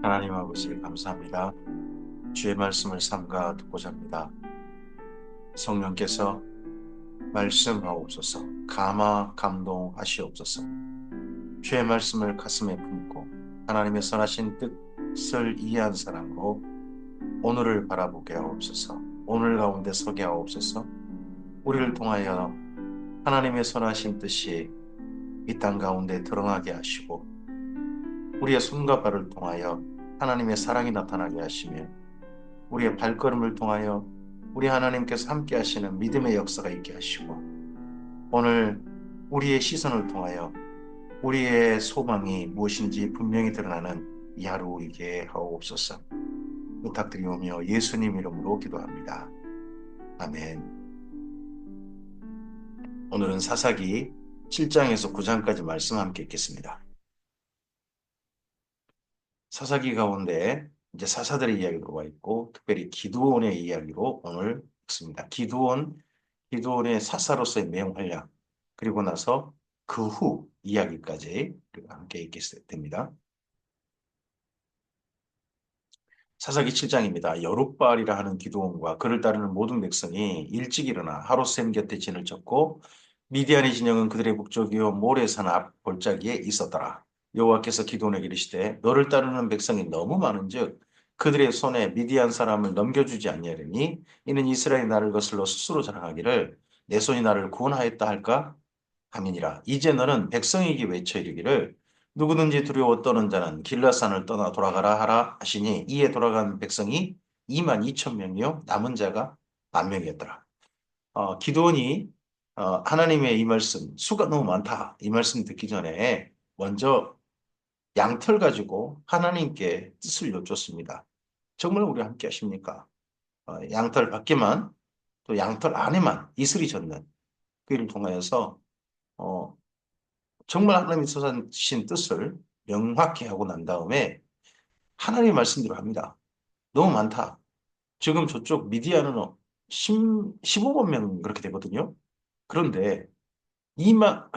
하나님 아버지 감사합니다. 주의 말씀을 삼가 듣고자 합니다. 성령께서 말씀하옵소서, 감화 감동하시옵소서. 주의 말씀을 가슴에 품고 하나님의 선하신 뜻을 이해한 사람으로 오늘을 바라보게 하옵소서. 오늘 가운데 서게 하옵소서. 우리를 통하여 하나님의 선하신 뜻이 이 땅 가운데 드러나게 하시고 우리의 손과 발을 통하여 하나님의 사랑이 나타나게 하시며 우리의 발걸음을 통하여 우리 하나님께서 함께 하시는 믿음의 역사가 있게 하시고 오늘 우리의 시선을 통하여 우리의 소망이 무엇인지 분명히 드러나는 이 하루 있게 하옵소서. 부탁드리오며 예수님 이름으로 기도합니다. 아멘. 오늘은 사사기 7장에서 9장까지 말씀 함께 읽겠습니다. 사사기 가운데 이제 사사들의 이야기가 들어와 있고 특별히 기드온의 이야기로 오늘 읽습니다. 기드온의 사사로서의 맹활약 그리고 나서 그 후 이야기까지 함께 읽게 됩니다. 사사기 7장입니다. 여룻바알이라 하는 기드온과 그를 따르는 모든 백성이 일찍 일어나 하롯셈 곁에 진을 쳤고 미디안의 진영은 그들의 북쪽이요 모레산 앞 골짜기에 있었더라. 여호와께서 기드온에게 이르시되 너를 따르는 백성이 너무 많은즉 그들의 손에 미디안 사람을 넘겨주지 아니하리니 이는 이스라엘이 나를 거슬러 스스로 자랑하기를 내 손이 나를 구원하였다 할까 함이니라. 이제 너는 백성에게 외쳐 이르기를 누구든지 두려워 떠는 자는 길라산을 떠나 돌아가라 하라 하시니 이에 돌아간 백성이 2만 2천 명이요 남은 자가 1만 명이었더라. 기드온이 하나님의 이 말씀 수가 너무 많다 이 말씀 듣기 전에 먼저 양털 가지고 하나님께 뜻을 여쭙습니다. 정말 우리 함께 하십니까? 양털 밖에만 또 양털 안에만 이슬이 젖는 그 일을 통하여서 어, 정말 하나님이 선하신 뜻을 명확히 하고 난 다음에 하나님의 말씀대로 합니다. 너무 많다. 지금 저쪽 미디안은 15만 명 그렇게 되거든요. 그런데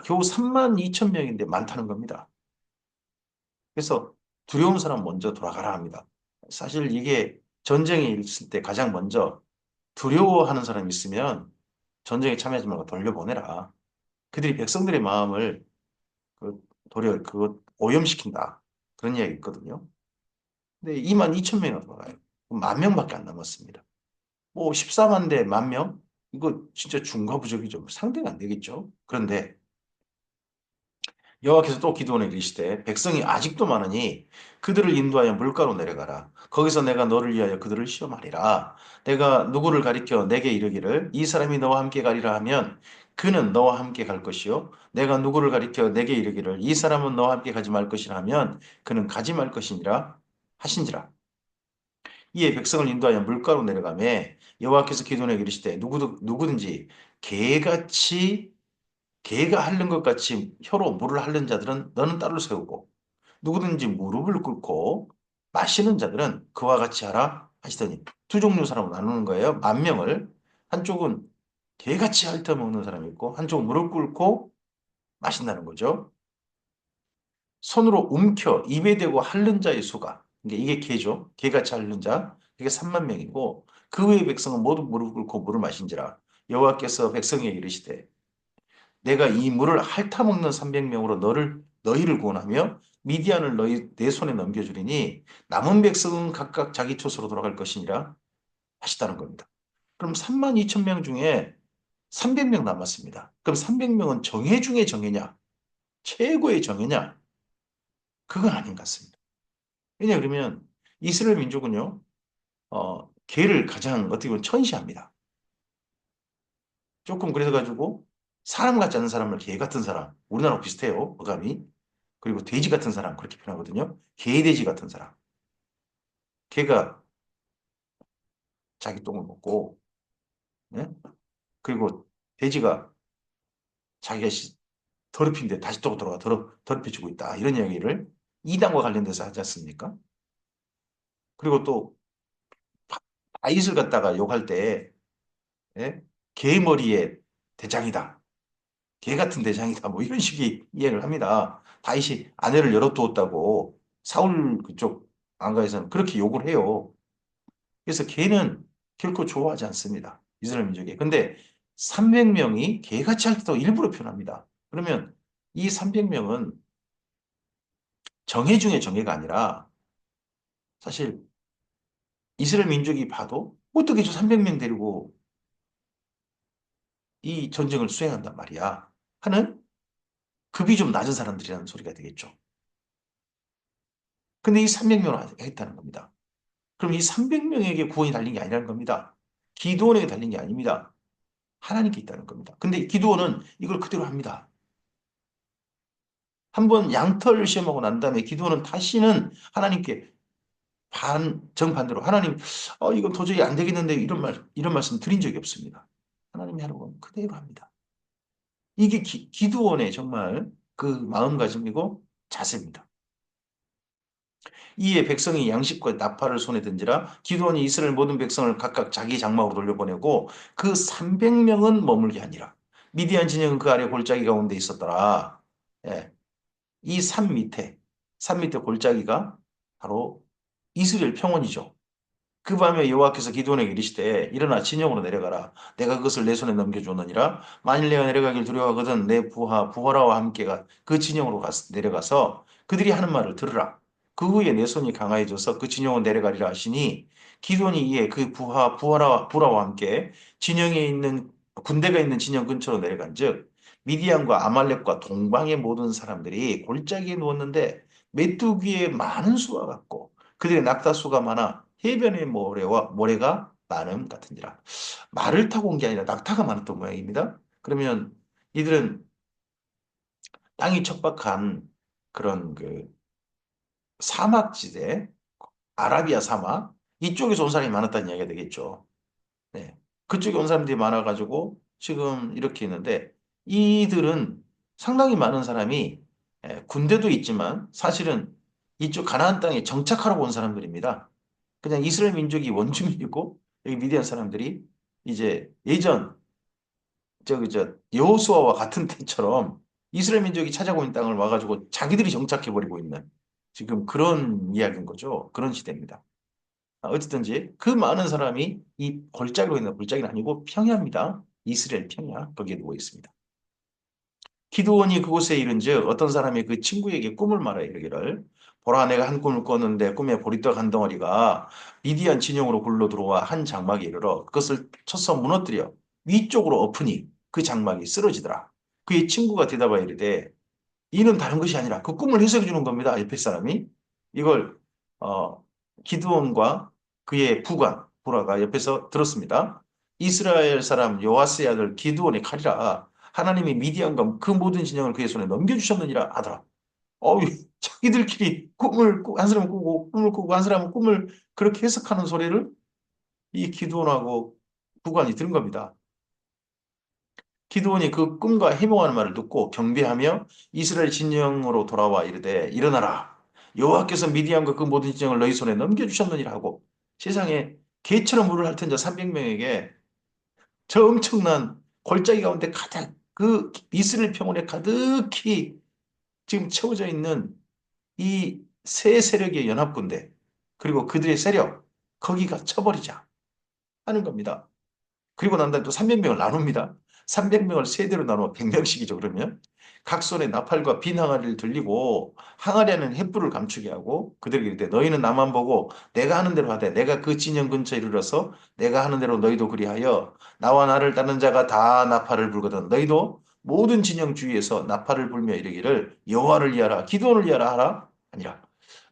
겨우 3만 2천 명인데 많다는 겁니다. 그래서 두려운 사람 먼저 돌아가라 합니다. 사실 이게 전쟁이 있을 때 가장 먼저 두려워하는 사람이 있으면 전쟁에 참여하지 말고 돌려보내라. 그들이 백성들의 마음을 그 오염시킨다. 그런 이야기 있거든요. 근데 2만 2천 명이 돌아가요. 1만 명밖에 안 남았습니다. 뭐 14만 대 1만 명? 이거 진짜 중과부적이죠. 상대가 안 되겠죠. 그런데 여호와께서 또 기드온에게 이르시되 백성이 아직도 많으니 그들을 인도하여 물가로 내려가라. 거기서 내가 너를 위하여 그들을 시험하리라. 내가 누구를 가리켜 내게 이르기를 이 사람이 너와 함께 가리라 하면 그는 너와 함께 갈 것이요. 내가 누구를 가리켜 내게 이르기를 이 사람은 너와 함께 가지 말 것이라 하면 그는 가지 말 것이니라 하신지라. 이에 백성을 인도하여 물가로 내려가매 여호와께서 기드온에게 이르시되 누구든지 개같이 개가 핥는 것 같이 혀로 물을 핥는 자들은 너는 따로 세우고 누구든지 무릎을 꿇고 마시는 자들은 그와 같이 하라 하시더니 두 종류 사람으로 나누는 거예요. 1만 명을 한쪽은 개같이 핥아먹는 사람이 있고 한쪽은 무릎 꿇고 마신다는 거죠. 손으로 움켜 입에 대고 핥는 자의 수가 이게 개죠. 개같이 핥는 자 이게 3만 명이고 그 외의 백성은 모두 무릎 꿇고 물을 마신지라 여호와께서 백성에게 이르시되 내가 이 물을 핥아먹는 300명으로 너희를 구원하며 미디안을 내 손에 넘겨주리니 남은 백성은 각각 자기 처소로 돌아갈 것이니라 하시다는 겁니다. 그럼 3만 2천 명 중에 300명 남았습니다. 그럼 300명은 정예 중에 정예냐? 최고의 정예냐? 그건 아닌 것 같습니다. 왜냐 그러면 이스라엘 민족은요, 개를 가장 어떻게 보면 천시합니다. 조금 그래가지고 사람 같지 않은 사람을 개 같은 사람, 우리나라랑 비슷해요, 어감이. 그리고 돼지 같은 사람 그렇게 표현하거든요. 개돼지 같은 사람. 개가 자기 똥을 먹고, 네? 그리고 돼지가 자기가 더럽힌데 다시 또 돌아가 더럽혀지고 있다. 이런 이야기를 이단과 관련돼서 하지 않습니까? 그리고 또 다윗을 갖다가 욕할 때 예? 개 머리에 대장이다. 개 같은 대장이다. 뭐 이런 식의 이야기를 합니다. 다윗이 아내를 열어두었다고 사울 그쪽 안가에서는 그렇게 욕을 해요. 그래서 걔는 결코 좋아하지 않습니다. 이스라엘 민족이. 근데 300명이 개같이 핥다고 일부러 표현합니다. 그러면 이 300명은 정예 중에 정예가 아니라 사실 이스라엘 민족이 봐도 어떻게 저 300명 데리고 이 전쟁을 수행한단 말이야 하는 급이 좀 낮은 사람들이라는 소리가 되겠죠. 근데 이 300명을 했다는 겁니다. 그럼 이 300명에게 구원이 달린 게 아니라는 겁니다. 기드온에게 달린 게 아닙니다. 하나님께 있다는 겁니다. 근데 기드온은 이걸 그대로 합니다. 한번 양털 시험하고 난 다음에 기드온은 다시는 하나님께 정반대로 하나님, 이건 도저히 안 되겠는데 이런 말씀 드린 적이 없습니다. 하나님이 하는 건 그대로 합니다. 이게 기드온의 정말 그 마음가짐이고 자세입니다. 이에 백성이 양식과 나팔을 손에 든지라 기드온이 이스라엘 모든 백성을 각각 자기 장막으로 돌려보내고 그 300명은 머물게 하니라. 미디안 진영은 그 아래 골짜기 가운데 있었더라. 예, 이 산 밑에 골짜기가 바로 이스라엘 평원이죠. 그 밤에 여호와께서 기드온에게 이르시되 일어나 진영으로 내려가라. 내가 그것을 내 손에 넘겨주느니라. 만일 내가 내려가길 두려워하거든 내 부하 부하라와 함께가 그 진영으로 내려가서 그들이 하는 말을 들으라. 그 후에 내 손이 강하여져서 그 진영으로 내려가리라 하시니 기드온이 이에 그 부하라와 함께 진영에 있는 군대가 있는 진영 근처로 내려간즉 미디안과 아말렉과 동방의 모든 사람들이 골짜기에 누웠는데 메뚜기의 많은 수와 같고 그들의 낙타수가 많아 해변의 모래가 많음 같으니라. 말을 타고 온 게 아니라 낙타가 많았던 모양입니다. 그러면 이들은 땅이 척박한 그런 그 사막지대, 아라비아 사막 이쪽에서 온 사람이 많았다는 이야기가 되겠죠. 네. 그쪽에 온 사람들이 많아가지고 지금 이렇게 있는데 이들은 상당히 많은 사람이 군대도 있지만 사실은 이쪽 가나안 땅에 정착하러 온 사람들입니다. 그냥 이스라엘 민족이 원주민이고 여기 미디안 사람들이 이제 예전 여호수아와 같은 때처럼 이스라엘 민족이 찾아온 땅을 와가지고 자기들이 정착해버리고 있는 지금 그런 이야기인 거죠. 그런 시대입니다. 어쨌든지 그 많은 사람이 이 골짜기로 있는 골짜기는 아니고 평야입니다. 이스라엘 평야 거기에 누워 있습니다. 기드온이 그곳에 이른즉 어떤 사람이 그 친구에게 꿈을 말하여 이르기를 보라 내가 한 꿈을 꿨는데 꿈에 보리떡 한 덩어리가 미디안 진영으로 굴러 들어와 한 장막에 이르러 그것을 쳐서 무너뜨려 위쪽으로 엎으니 그 장막이 쓰러지더라. 그의 친구가 대답하여 이르되 이는 다른 것이 아니라 그 꿈을 해석해 주는 겁니다. 옆에 사람이 이걸 어, 기드온과 그의 부라가 옆에서 들었습니다. 이스라엘 사람 요아스의 아들 기드온의 칼이라 하나님이 미디안과 그 모든 진영을 그의 손에 넘겨주셨느니라 하더라. 어우, 자기들끼리 한 사람은 꾸고 꿈을 꾸고 한 사람은 꿈을 그렇게 해석하는 소리를 이 기드온하고 부관이 들은 겁니다. 기드온이 그 꿈과 해몽하는 말을 듣고 경배하며 이스라엘 진영으로 돌아와 이르되 일어나라 여호와께서 미디안과 그 모든 진영을 너희 손에 넘겨주셨느니라 하고 세상에 개처럼 물을 핥은 자 300명에게 저 엄청난 골짜기 가운데 가득 그 이스라엘 평원에 가득히 지금 채워져 있는 이 세 세력의 연합군대 그리고 그들의 세력 거기가 쳐버리자 하는 겁니다. 그리고 난 다음에 또 300명을 나눕니다. 300명을 세대로 나누어 100명씩이죠, 그러면. 각 손에 나팔과 빈 항아리를 들리고 항아리 안에는 횃불을 감추게 하고 그들에게 이르되 너희는 나만 보고 내가 하는 대로 하되 내가 그 진영 근처에 이르러서 내가 하는 대로 너희도 그리하여 나와 나를 따르는 자가 다 나팔을 불거든 너희도 모든 진영 주위에서 나팔을 불며 이르기를 여호와를 위하라 기도를 위하라 하라 아니라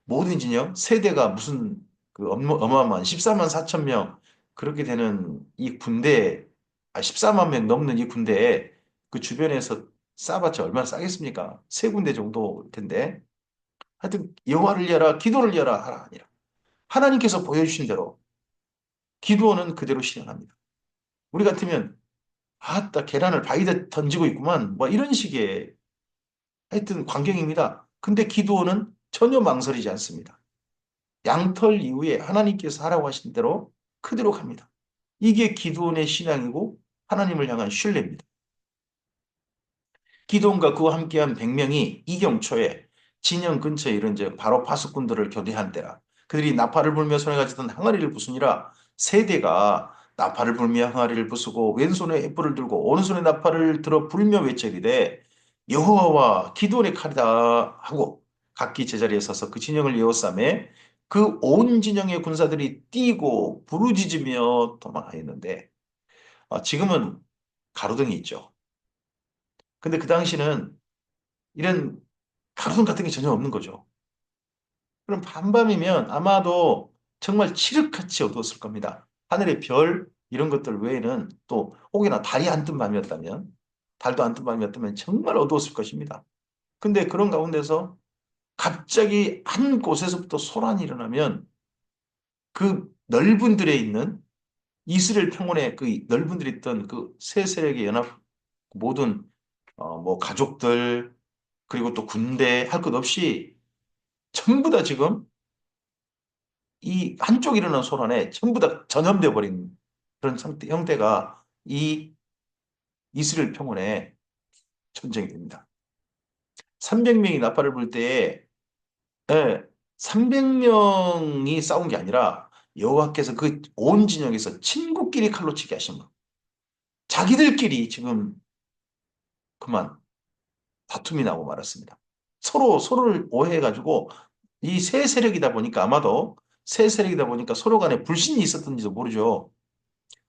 모든 진영 세대가 무슨 그 어마어마한 14만 4천 명 그렇게 되는 이 군대 14만 명 넘는 이 군대에 그 주변에서 싸봤자 얼마나 싸겠습니까? 세 군데 정도일 텐데 하여튼 여호와를 위하라 기도를 위하라 하라 아니라 하나님께서 보여주신 대로 기도는 그대로 실행합니다. 우리 같으면 아따 계란을 바위에 던지고 있구만 뭐 이런 식의 하여튼 광경입니다. 근데 기도는 전혀 망설이지 않습니다. 양털 이후에 하나님께서 하라고 하신 대로 그대로 갑니다. 이게 기도원의 신앙이고 하나님을 향한 신뢰입니다. 기도원과 그와 함께한 100명이 이경초에 진영 근처에 이른 즉 바로 파수꾼들을 교대한 때라. 그들이 나팔을 불며 손에 가지던 항아리를 부수니라. 세대가 나팔을 불며 항아리를 부수고 왼손에 횃불을 들고 오른손에 나팔을 들어 불며 외치리되 여호와와 기드온의 칼이다 하고 각기 제자리에 서서 그 진영을 에워싸매 그 온 진영의 군사들이 뛰고 부르짖으며 도망하였는데 지금은 가로등이 있죠. 근데 그 당시는 이런 가로등 같은 게 전혀 없는 거죠. 그럼 반밤이면 아마도 정말 칠흑같이 어두웠을 겁니다. 하늘의 별 이런 것들 외에는 또 혹여나 달이 안 뜬 밤이었다면 달도 안 뜬 밤이었다면 정말 어두웠을 것입니다. 근데 그런 가운데서 갑자기 한 곳에서부터 소란이 일어나면 그 넓은 들에 있는 이스라엘 평원에 그 넓은 들에 있던 그 세 세력의 연합 모든 뭐 가족들 그리고 또 군대 할 것 없이 전부 다 지금 이 한쪽 일어난 소란에 전부 다 전염돼 버린 그런 형태가 이 이스라엘 평원의 전쟁이 됩니다. 300명이 나팔을 불 때에 300명이 싸운 게 아니라 여호와께서 그 온 진영에서 친구끼리 칼로 치게 하신 분. 자기들끼리 지금 그만 다툼이 나고 말았습니다. 서로를 오해해가지고 이 세 세력이다 보니까 아마도 세 세력이다 보니까 서로 간에 불신이 있었던지도 모르죠.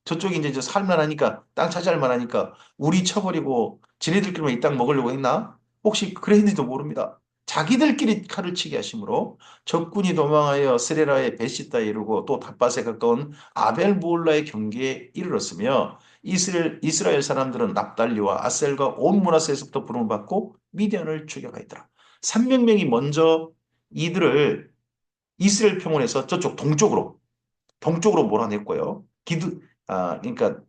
저쪽이 이제 살만하니까 땅 차지할 만하니까 우리 쳐버리고 지네들끼리만 이 땅 먹으려고 했나? 혹시 그랬는지도 모릅니다. 자기들끼리 칼을 치게 하심으로 적군이 도망하여 스레라의 베시다에 이르고 또 답밭에 가까운 아벨 무올라의 경계에 이르렀으며 이스라엘 사람들은 납달리와 아셀과 온 므낫세에서부터 부름을 받고 미디안을 추격하였더라. 300명이 먼저 이들을 이스라엘 평원에서 저쪽 동쪽으로 몰아냈고요. 그러니까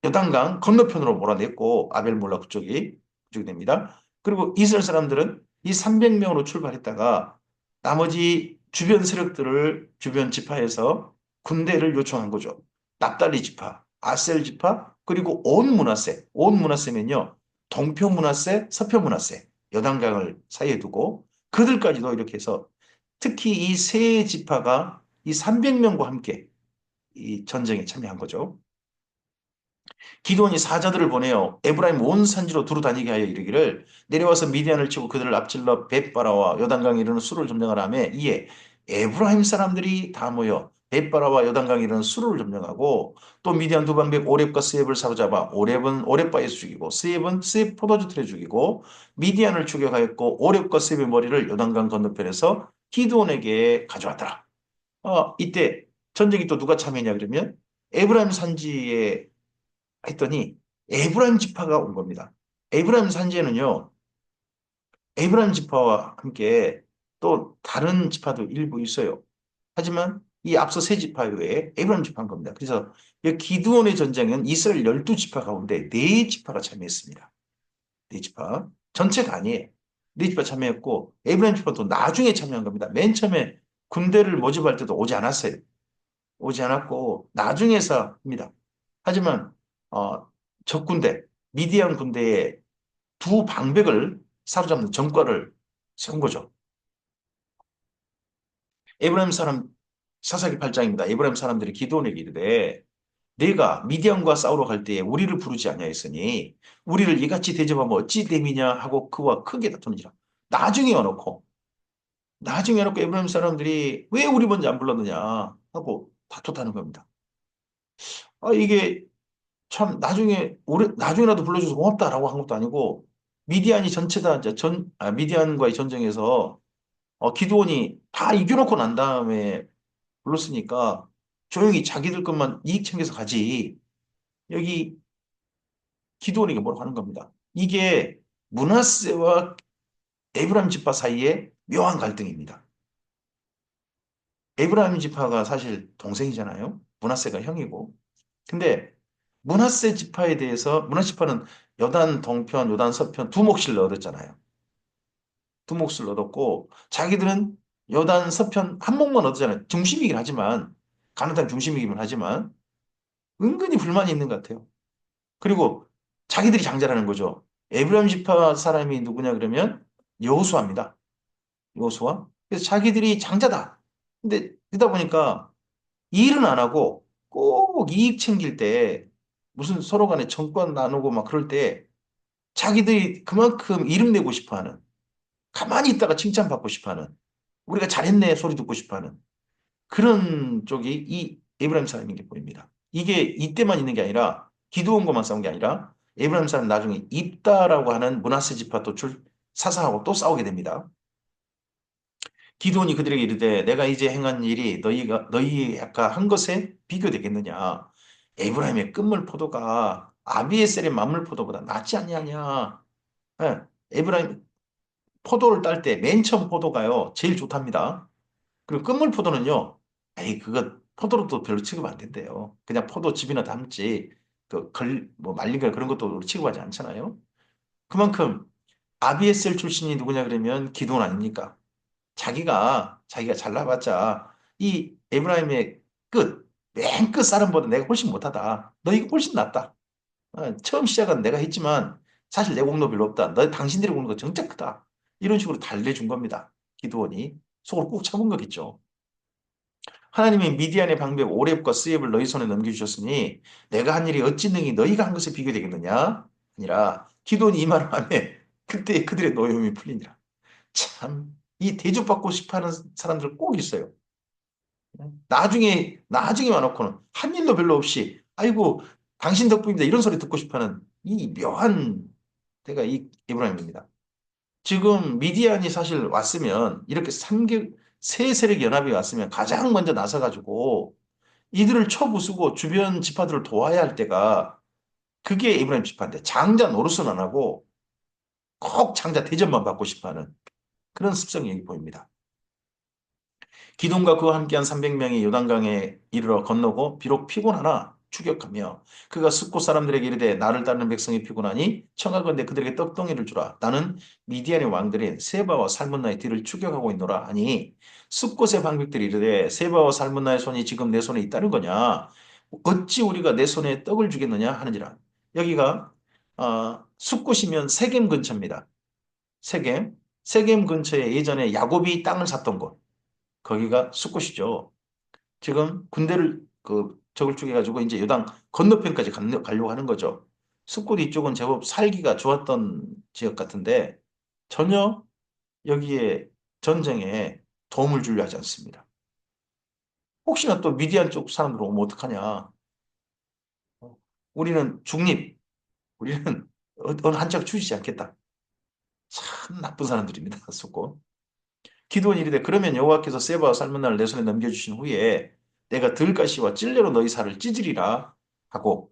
요단강 건너편으로 몰아냈고 아벨몰라 그쪽이 됩니다. 그리고 이스라엘 사람들은 이 300명으로 출발했다가 나머지 주변 세력들을 주변 지파에서 군대를 요청한 거죠. 납달리 지파, 아셀 지파, 그리고 온 문하세면요. 동편 문하세, 서편 문하세, 요단강을 사이에 두고 그들까지도 이렇게 해서 특히 이 세 지파가 이 300명과 함께 이 전쟁에 참여한 거죠. 기드온이 사자들을 보내어 에브라임 온 산지로 두루 다니게 하여 이르기를 내려와서 미디안을 치고 그들을 앞질러 벳바라와 요단강에 이르는 수를 점령하라 하며 이에 에브라임 사람들이 다 모여 벳바라와 요단강에 이르는 수를 점령하고 또 미디안 두 방백 오렙과 스엡을 사로잡아 오렙은 오렙바에서 죽이고 스엡은 스엡 포도주 틀에 죽이고 미디안을 추격하였고 오렙과 스엡의 머리를 요단강 건너편에서 기드온에게 가져왔더라. 이때 전쟁이 또 누가 참여했냐 그러면 에브라임 산지에 했더니 에브라임 지파가 온 겁니다. 에브라임 산지에는요, 에브라임 지파와 함께 또 다른 지파도 일부 있어요. 하지만 이 앞서 세 지파 외에 에브라임 지파인 겁니다. 그래서 이 기드온의 전쟁은 이스라엘 12지파 가운데 네 지파가 참여했습니다. 네 지파. 전체가 아니에요. 네 지파 참여했고 에브라임 지파도 나중에 참여한 겁니다. 맨 처음에 군대를 모집할 때도 오지 않았어요. 오지 않았고 나중에서 합니다. 하지만 어, 적군대, 미디안 군대의 두 방백을 사로잡는 전과를 세운 거죠. 에브라임 사람 사사기 8장입니다. 에브라임 사람들이 기드온에게 이르되 내가 미디안과 싸우러 갈 때에 우리를 부르지 아니하였으니 우리를 이같이 대접하면 어찌 됨이냐 하고 그와 크게 다투니라. 나중에 와놓고 에브라임 사람들이 왜 우리 먼저 안 불렀느냐 하고 다투다는 겁니다. 이게 참 나중에라도 불러줘서 고맙다라고 한 것도 아니고 미디안이 전체 다 이제 미디안과의 전쟁에서 기드온이 다 이겨놓고 난 다음에 불렀으니까 조용히 자기들 것만 이익 챙겨서 가지. 여기 기드온에게 뭐라고 하는 겁니다. 이게 므낫세와 에브라임 지파 사이에 묘한 갈등입니다. 에브라임 지파가 사실 동생이잖아요. 므낫세가 형이고. 근데 므낫세 지파에 대해서 므낫세 지파는 여단 동편, 여단 서편 두 몫을 얻었잖아요. 두 몫을 얻었고 자기들은 여단 서편 한 몫만 얻었잖아요. 중심이긴 하지만 가나안 중심이긴 하지만 은근히 불만이 있는 것 같아요. 그리고 자기들이 장자라는 거죠. 에브라임 지파 사람이 누구냐 그러면 여호수아입니다. 여호수아. 그래서 자기들이 장자다. 근데 그러다 보니까 일은 안 하고 꼭 이익 챙길 때 무슨 서로 간에 정권 나누고 막 그럴 때 자기들이 그만큼 이름 내고 싶어 하는, 가만히 있다가 칭찬받고 싶어 하는, 우리가 잘했네 소리 듣고 싶어 하는 그런 쪽이 이 에브라임 사람인 게 보입니다. 이게 이때만 있는 게 아니라 기드온과만 싸운 게 아니라 에브라임 사람 나중에 입다라고 하는 므낫세 지파 또 사사하고 또 싸우게 됩니다. 기드온이 그들에게 이르되 내가 이제 행한 일이 너희가 한 것에 비교되겠느냐? 에브라임의 끝물 포도가 아비에셀의 만물 포도보다 낫지 않냐냐? 예, 에브라임 포도를 딸 때 맨 처음 포도가요 제일 좋답니다. 그리고 끝물 포도는요, 에이 그거 포도로도 별로 취급 안 된대요. 그냥 포도즙이나 담지 뭐 말린 거 그런 것도 취급하지 않잖아요. 그만큼 아비에셀 출신이 누구냐 그러면 기드온 아닙니까? 자기가 잘나봤자 이 에브라임의 맨 끝 사람보다 내가 훨씬 못하다. 너 이거 훨씬 낫다. 처음 시작은 내가 했지만 사실 내 공로 별로 없다. 너 당신들이 공로가 정작 크다. 이런 식으로 달래준 겁니다. 기드온이 속을 꾹 참은 거겠죠. 하나님이 미디안의 방백 오렙과 스엡을 너희 손에 넘겨주셨으니 내가 한 일이 어찌 능히 너희가 한 것에 비교되겠느냐? 아니라 기드온이 이 말을 하며 그때 그들의 노여움이 풀리니라. 참, 이 대접받고 싶어 하는 사람들 꼭 있어요. 나중에 와놓고는 한 일도 별로 없이, 아이고, 당신 덕분입니다. 이런 소리 듣고 싶어 하는 이 묘한 때가 이 에브라임입니다. 지금 미디안이 사실 왔으면, 이렇게 세 세력 연합이 왔으면 가장 먼저 나서가지고 이들을 쳐부수고 주변 지파들을 도와야 할 때가 그게 에브라임 지파인데 장자 노릇은 안 하고 꼭 장자 대접만 받고 싶어 하는 그런 습성이 여기 보입니다. 기돔과 그와 함께한 300명이 요단강에 이르러 건너고 비록 피곤하나 추격하며 그가 숫곳 사람들에게 이르되 나를 따르는 백성이 피곤하니 청하건대 그들에게 떡덩이를 주라. 나는 미디안의 왕들인 세바와 살문나의 뒤를 추격하고 있노라 하니 숫곳의 방백들이 이르되 세바와 살문나의 손이 지금 내 손에 있다는 거냐? 어찌 우리가 내 손에 떡을 주겠느냐 하는지라. 여기가 숫곳이면 세겜 근처입니다. 세겜. 세겜 근처에 예전에 야곱이 땅을 샀던 곳. 거기가 숫곳이죠. 지금 군대를 적을 쪼개가지고 이제 요단 건너편까지 가려고 하는 거죠. 숫곳 이쪽은 제법 살기가 좋았던 지역 같은데 전혀 여기에 전쟁에 도움을 주려 하지 않습니다. 혹시나 또 미디안 쪽 사람들 오면 어떡하냐. 우리는 중립, 우리는 어느 한짝 추지지 않겠다. 참 나쁜 사람들입니다. 숫곳. 기드온이 이르되 그러면 여호와께서 세바와 살문나를 내 손에 넘겨주신 후에 내가 들가시와 찔레로 너희 살을 찢으리라 하고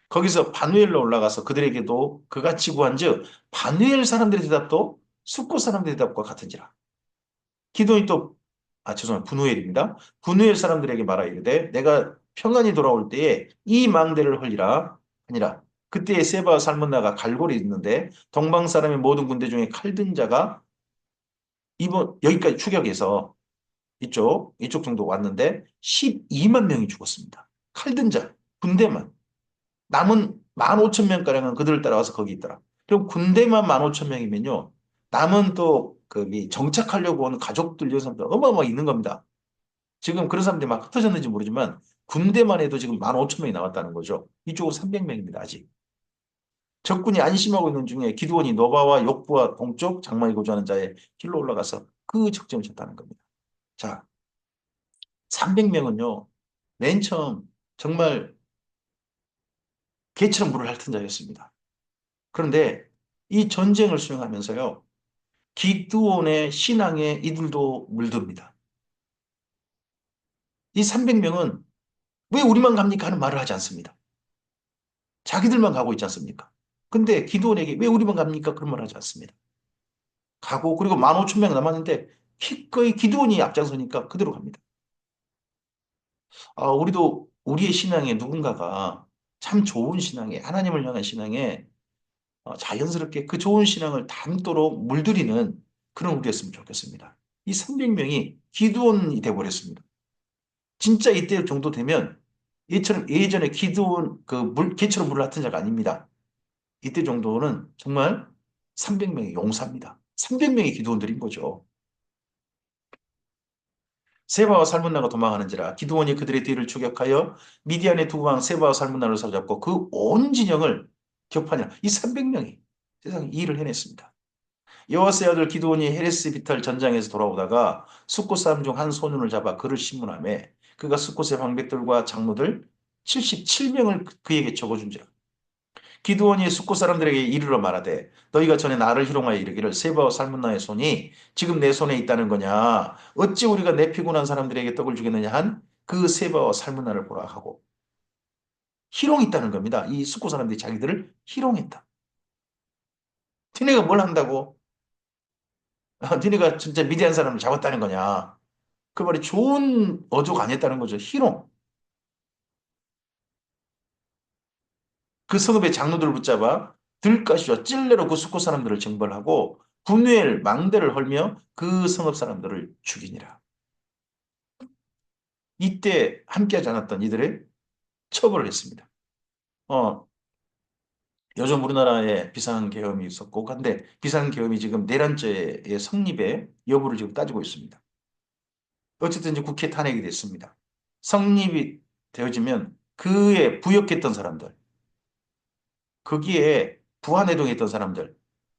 거기서 바누엘로 올라가서 그들에게도 그같이 구한즉 바누엘 사람들의 대답도 숫곳 사람들의 대답과 같은지라. 기드온이 또 죄송합니다. 분우엘입니다. 분우엘 사람들에게 말하 이르되 내가 평안히 돌아올 때에 이 망대를 헐리라 아니라 그때에 세바와 살문나가 갈고리 있는데 동방 사람의 모든 군대 중에 칼든 자가 이번 여기까지 추격해서 이쪽 정도 왔는데 12만 명이 죽었습니다. 칼든 자, 군대만. 남은 15,000명가량은 그들을 따라와서 거기 있더라. 그럼 군대만 15,000명이면요. 남은 또 거기 정착하려고 온 가족들, 이런 사람들 어마어마하게 있는 겁니다. 지금 그런 사람들이 막 흩어졌는지 모르지만 군대만 해도 지금 15,000명이 나왔다는 거죠. 이쪽은 300명입니다, 아직. 적군이 안심하고 있는 중에 기드온이 노바와 욕부와 동쪽 장막이 거주하는 자의 길로 올라가서 그 적점을 쳤다는 겁니다. 자, 300명은요, 맨 처음 정말 개처럼 물을 핥은 자였습니다. 그런데 이 전쟁을 수행하면서요, 기드온의 신앙에 이들도 물듭니다. 이 300명은 왜 우리만 갑니까? 하는 말을 하지 않습니다. 자기들만 가고 있지 않습니까? 근데 기드온에게 왜 우리만 갑니까? 그런 말을 하지 않습니다. 가고, 그리고 15,000명 남았는데 기꺼이 기드온이 앞장서니까 그대로 갑니다. 우리도 우리의 신앙에 누군가가 참 좋은 신앙에, 하나님을 향한 신앙에 자연스럽게 그 좋은 신앙을 담도록 물들이는 그런 우리였으면 좋겠습니다. 이 300명이 기드온이 돼버렸습니다. 진짜 이때 정도 되면 얘처럼 예전에 기드온 개처럼 물을 얕은 자가 아닙니다. 이때 정도는 정말 300명의 용사입니다. 300명의 기드온들인 거죠. 세바와 살문나가 도망하는지라 기드온이 그들의 뒤를 추격하여 미디안의 두 왕 세바와 살문나를 사로잡고 그 온 진영을 격파하니라. 이 300명이 세상에 이 일을 해냈습니다. 여호와스의 아들 기드온이 헤레스 비탈 전장에서 돌아오다가 숫곳 사람 중 한 소년을 잡아 그를 신문하매 그가 숫곳의 방백들과 장로들 77명을 그에게 적어준지라. 기드온이 숫곳 사람들에게 이르러 말하되 너희가 전에 나를 희롱하여 이르기를 세바와 살문나의 손이 지금 내 손에 있다는 거냐 어찌 우리가 내 피곤한 사람들에게 떡을 주겠느냐 한 그 세바와 살문나를 보라 하고 희롱했다는 겁니다. 이 숫곳 사람들이 자기들을 희롱했다. 니네가 뭘 한다고? 니네가 진짜 미디안 사람을 잡았다는 거냐? 그 말이 좋은 어조가 아니었다는 거죠. 희롱. 그 성읍의 장로들을 붙잡아 들가시와 찔레로 그 숫곳 사람들을 징벌하고 분노의 망대를 헐며 그 성읍 사람들을 죽이니라. 이때 함께하지 않았던 이들의 처벌을 했습니다. 어, 요즘 우리나라에 비상계엄이 있었고, 근데 비상계엄이 지금 내란죄의 성립의 여부를 지금 따지고 있습니다. 어쨌든 이제 국회 탄핵이 됐습니다. 성립이 되어지면 그에 부역했던 사람들, 거기에 부안해동했던 사람들,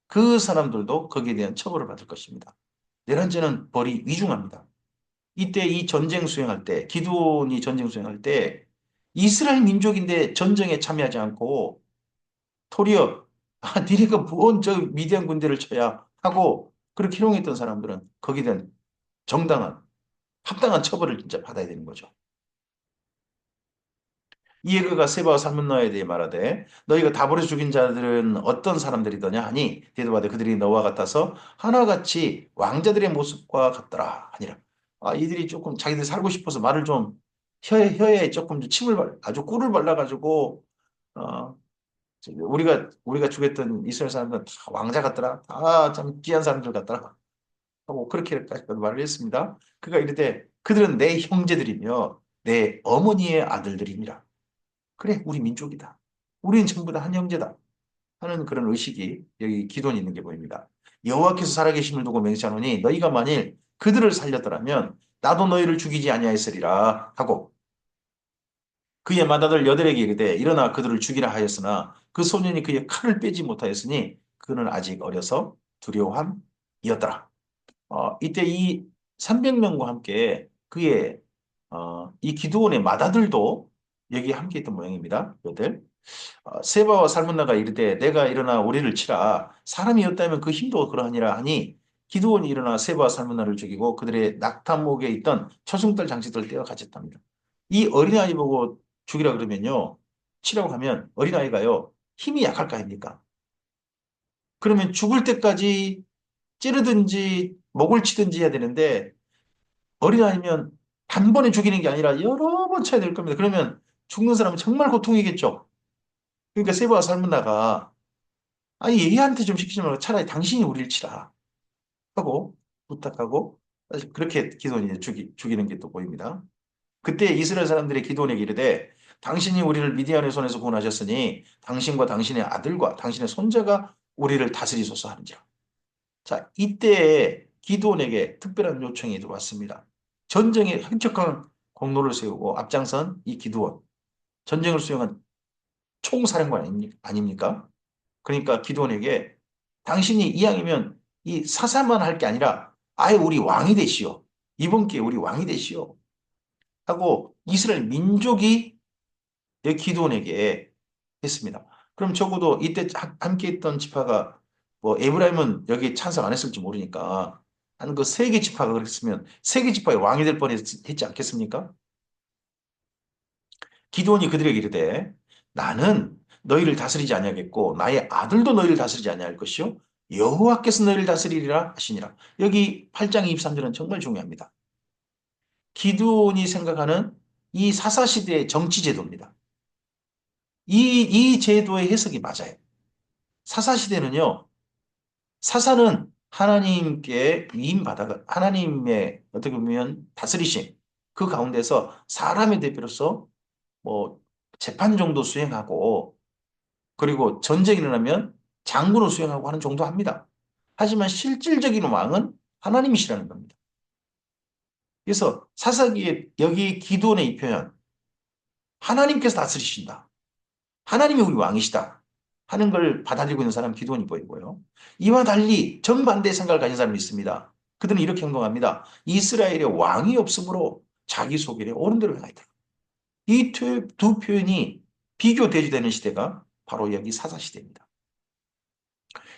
그 사람들도 거기에 대한 처벌을 받을 것입니다. 내란죄는 벌이 위중합니다. 이때 이 전쟁 수행할 때, 기드온이 전쟁 수행할 때 이스라엘 민족인데 전쟁에 참여하지 않고 도리어 니네가 뭔 저 미디안 군대를 쳐야 하고 그렇게 희롱했던 사람들은 거기에 대한 정당한 합당한 처벌을 진짜 받아야 되는 거죠. 이에 그가 세바와 살문나에 대해 말하되 너희가 다 버려 죽인 자들은 어떤 사람들이더냐 하니 대답하되 그들이 너와 같아서 하나같이 왕자들의 모습과 같더라 하니라. 아 이들이 조금 자기들 살고 싶어서 말을 좀 혀에 조금 침을 아주 꿀을 발라가지고 어 우리가 죽였던 이스라엘 사람들은 다 왕자 같더라. 다 참 귀한 사람들 같더라. 하고 그렇게까지 말을 했습니다. 그가 이르되 그들은 내 형제들이며 내 어머니의 아들들이니라. 그래, 우리 민족이다. 우리는 전부 다 한 형제다. 하는 그런 의식이 여기 기도에 있는 게 보입니다. 여호와께서 살아계심을 두고 맹세하노니 너희가 만일 그들을 살렸더라면 나도 너희를 죽이지 아니하였으리라 하고 그의 맏아들 여덟에게 이르되 일어나 그들을 죽이라 하였으나 그 소년이 그의 칼을 빼지 못하였으니 그는 아직 어려서 두려움이었더라. 이때 이 300명과 함께 그의 이 기드온의 맏아들도 여기 함께 있던 모양입니다. 여들. 세바와 살문나가 이르되 내가 일어나 우리를 치라 사람이었다면 그 힘도 그러하니라 하니 기드온이 일어나 세바와 살문나를 죽이고 그들의 낙타목에 있던 초승달 장식들을 떼어 가졌답니다. 이 어린아이 보고 죽이라 그러면요. 치라고 하면 어린아이가요. 힘이 약할 거 아닙니까? 그러면 죽을 때까지 찌르든지 목을 치든지 해야 되는데 어린아이면 단번에 죽이는 게 아니라 여러 번 쳐야 될 겁니다. 그러면 죽는 사람은 정말 고통이겠죠. 그러니까 세바와 살문나가 아니 얘한테 좀 시키지 말고 차라리 당신이 우리를 치라 하고 부탁하고 사실 그렇게 기도원이 이제 죽이는 게 또 보입니다. 그때 이스라엘 사람들의 기도원에게 이르되 당신이 우리를 미디안의 손에서 구원하셨으니 당신과 당신의 아들과 당신의 손자가 우리를 다스리소서 하는지라. 자, 이때 기도원에게 특별한 요청이 들어왔습니다. 전쟁에 혁혁한 공로를 세우고 앞장선 이 기도원, 전쟁을 수행한 총사령관 아닙니까? 그러니까 기도원에게 당신이 이왕이면 이 사사만 할 게 아니라 아예 우리 왕이 되시오. 이번 기회에 우리 왕이 되시오. 하고 이스라엘 민족이 기도원에게 했습니다. 그럼 적어도 이때 함께 있던 지파가 뭐 에브라임은 여기 찬성 안 했을지 모르니까 한 그 세 개 지파가 그랬으면 세 개 지파의 왕이 될 뻔했지 않겠습니까? 기드온이 그들에게 이르되 나는 너희를 다스리지 아니하겠고 나의 아들도 너희를 다스리지 아니할 것이요 여호와께서 너희를 다스리리라 하시니라. 여기 8장 23절은 정말 중요합니다. 기드온이 생각하는 이 사사시대의 정치제도입니다. 이 제도의 해석이 맞아요. 사사시대는요. 사사는 하나님께 위임받아 하나님의 어떻게 보면 다스리심 그 가운데서 사람의 대표로서 뭐 재판 정도 수행하고 그리고 전쟁이 일어나면 장군을 수행하고 하는 정도 합니다. 하지만 실질적인 왕은 하나님이시라는 겁니다. 그래서 사사기에 여기 기도원의 이 표현, 하나님께서 다스리신다. 하나님이 우리 왕이시다. 하는 걸 받아들이고 있는 사람 기도원이 보이고요. 이와 달리 정반대의 생각을 가진 사람이 있습니다. 그들은 이렇게 행동합니다. 이스라엘에 왕이 없으므로 자기 소견에 옳은 대로 행하였다. 이 두 표현이 비교 대조되는 시대가 바로 여기 사사시대입니다.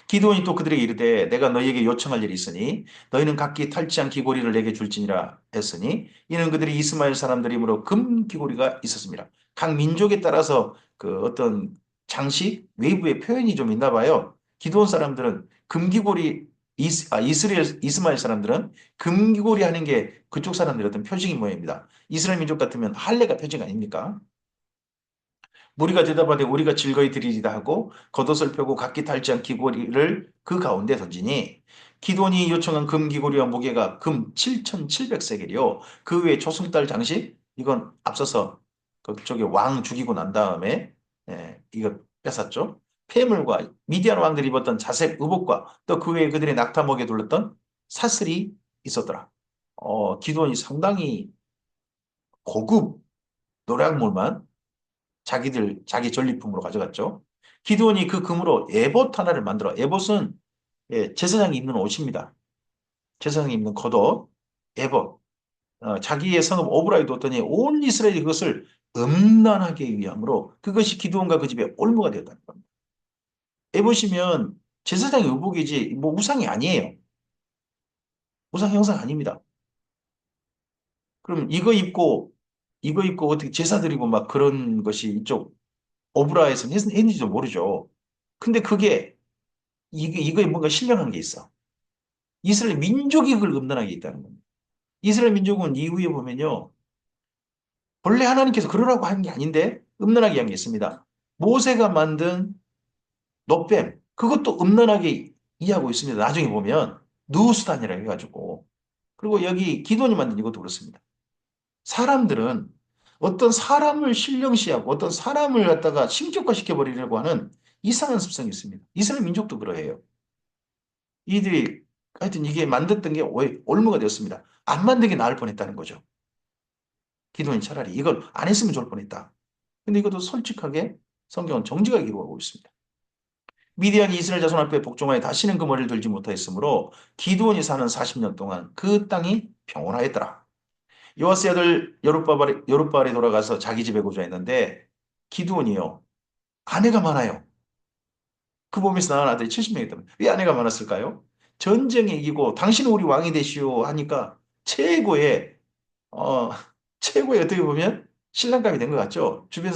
기드온이 또 그들에게 이르되 내가 너희에게 요청할 일이 있으니 너희는 각기 탈취한 귀고리를 내게 줄지니라 했으니 이는 그들이 이스마엘 사람들이므로 금 귀고리가 있었습니다. 각 민족에 따라서 그 어떤 장식 외부의 표현이 좀 있나 봐요. 기드온 사람들은 금귀고리 이스마엘 사람들은 금귀고리 하는 게 그쪽 사람들의 어떤 표징인 모양입니다. 이스라엘 민족 같으면 할례가 표징 아닙니까? 무리가 대답하되 우리가 즐거이 드리리다 하고 겉옷을 펴고 각기 탈취한 귀고리를 그 가운데 던지니 기돈이 요청한 금 귀고리와 무게가 금 7,700세겔이요. 그 외에 초승달 장식 이건 앞서서 그쪽에 왕 죽이고 난 다음에 이거 뺏었죠. 폐물과 미디안 왕들이 입었던 자색 의복과 또 그 외에 그들의 낙타목에 둘렀던 사슬이 있었더라. 기돈이 상당히 고급 노략물만 자기 전리품으로 가져갔죠. 기드온이 그 금으로 에봇 하나를 만들어. 에봇은 제사장이 입는 옷입니다. 제사장이 입는 겉옷, 에봇. 자기의 성읍 오브라에 뒀더니 온 이스라엘이 그것을 음란하게 위함으로 그것이 기드온과 그 집의 올무가 되었다는 겁니다. 에봇이면 제사장의 의복이지 뭐 우상이 아니에요. 우상 형상 아닙니다. 그럼 이거 입고 어떻게 제사 드리고 막 그런 것이 이쪽 오브라에서는 했는지도 모르죠. 근데 그게 이거에 뭔가 신령한 게 있어. 이스라엘 민족이 그걸 금단하게 있다는 겁니다. 이스라엘 민족은 이후에 보면요. 본래 하나님께서 그러라고 한 게 아닌데 음란하게 한 게 있습니다. 모세가 만든 놋뱀 그것도 음란하게 이해하고 있습니다. 나중에 보면 누수단이라고 해가지고 그리고 여기 기도니 만든 이것도 그렇습니다. 사람들은 어떤 사람을 신령시하고 어떤 사람을 갖다가 신격화시켜버리려고 하는 이상한 습성이 있습니다. 이스라엘 민족도 그러해요. 이들이 하여튼 이게 만들었던 게 올무가 되었습니다. 안 만든 게 나을 뻔했다는 거죠. 기도는 차라리 이걸 안 했으면 좋을 뻔했다. 근데 이것도 솔직하게 성경은 정직하게 기록하고 있습니다. 미디안이 이스라엘 자손 앞에 복종하여 다시는 그 머리를 들지 못하였으므로 기드온이 사는 40년 동안 그 땅이 평온하였더라. 요아스 아들 여룹바알이 돌아가서 자기 집에 거주했는데 기드온이요 아내가 많아요. 그 몸에서 낳은 아들이 70명이 있다면 왜 아내가 많았을까요? 전쟁에 이기고 당신은 우리 왕이 되시오 하니까 최고의 어, 최고의 어떻게 보면 신랑감이 된 것 같죠? 주변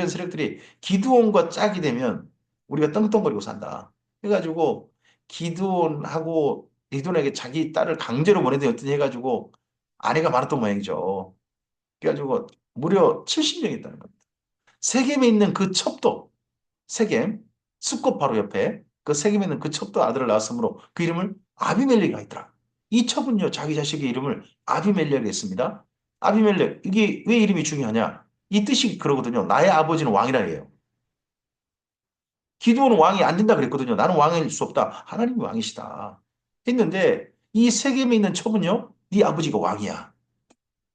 세력들이 기드온과 짝이 되면 우리가 떵떵거리고 산다. 해가지고 기드온에게 자기 딸을 강제로 보내더니 어떤 해가지고 아내가 많았던 모양이죠. 그래가지고 무려 70명이 있다는 겁니다. 세겜에 있는 그 첩도 세겜 숲꽃 바로 옆에 그 세겜에 있는 그 첩도 아들을 낳았으므로 그 이름을 아비멜렉이라 했더라. 이 첩은요 자기 자식의 이름을 아비멜렉이 했습니다. 아비멜렉 이게 왜 이름이 중요하냐? 이 뜻이 그러거든요. 나의 아버지는 왕이라 해요. 기드온은 왕이 안 된다 그랬거든요. 나는 왕일 수 없다. 하나님이 왕이시다. 했는데 이 세겜에 있는 첩은요. 네 아버지가 왕이야.